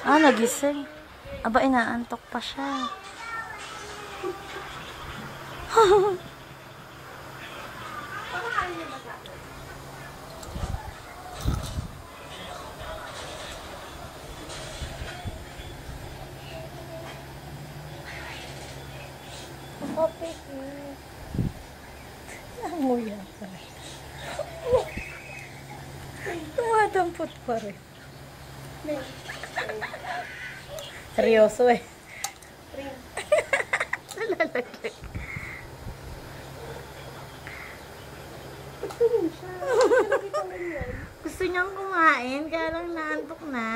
Ah, nagising. Aba, inaantok pa siya. Okay. Nanguya pa rin. Tumadampot pa rin. Seryoso eh. Nalalaglag. Gusto niyang kumain, kaya lang naantok na.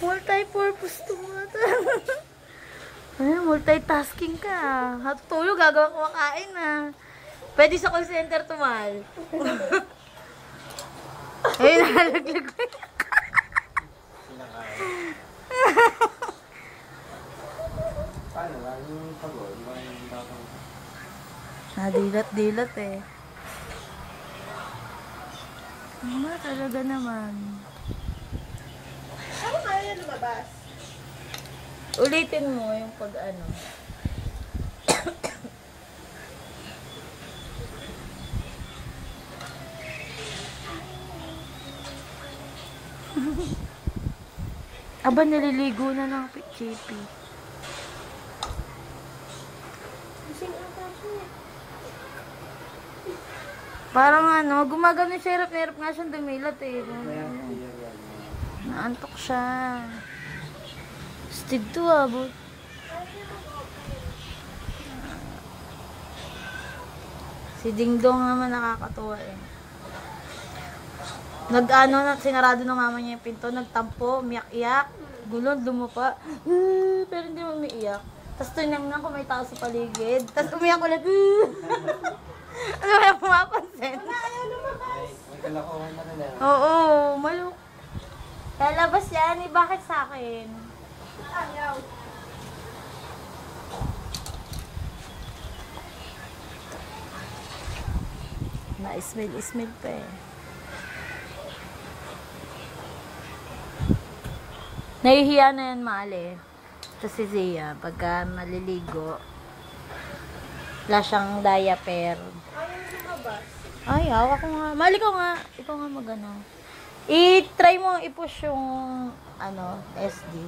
Multi-purpose to mga to. Ay, multitasking ka. Hatutulog, gagawa kumakain na. Pwede sa call center tumal. Ay, nalaglag ko. Paano lang yung pagod? Nadilat-dilat eh. Mama, talaga naman. Ano kaya lumabas? Ulitin mo yung pag ano. Aba, naliligo na ng chippy. Gising ata siya. Parang ano, gumagano siya, hirap nga siyang dumilat eh. Naantok siya. Stig to ah, but. Si Ding Dong naman nakakatuwa eh. Nag-ano, sinarado ng mama niya yung pinto, nagtampo, umiyak-iyak, gulon, lumapa. Pero hindi mo umiiyak. Tapos tinignan ko may tao sa paligid. Tapos umiyak ulit. Ano ba yung pumapansin? Ayaw lumabas. May kalakuhan na nila. Oo, maluk. Lalabas yan eh, bakit sa akin? Ayaw. Na-smell pa eh. Nahihiya na yan, Mali. Ito si Zia, pagka maliligo, wala siyang diaper. Ayaw lumabas. Ay, hawak ko nga. Mali ko nga. Ikaw nga magano. I-try mo i-push yung ano, SD.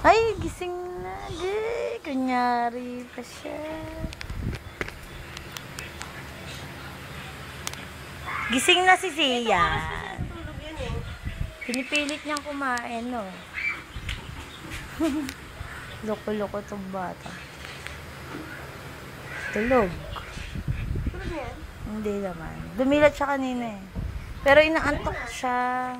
Ay, gising na. Di, kunyari pa siya. Gising na si Zia. Tulog yan eh. Pinipilit niyang kumain, no? Loko-loko tong bata. Tulog. Tulog yan? Hindi naman. Dumilat siya kanina eh. Pero inaantok siya.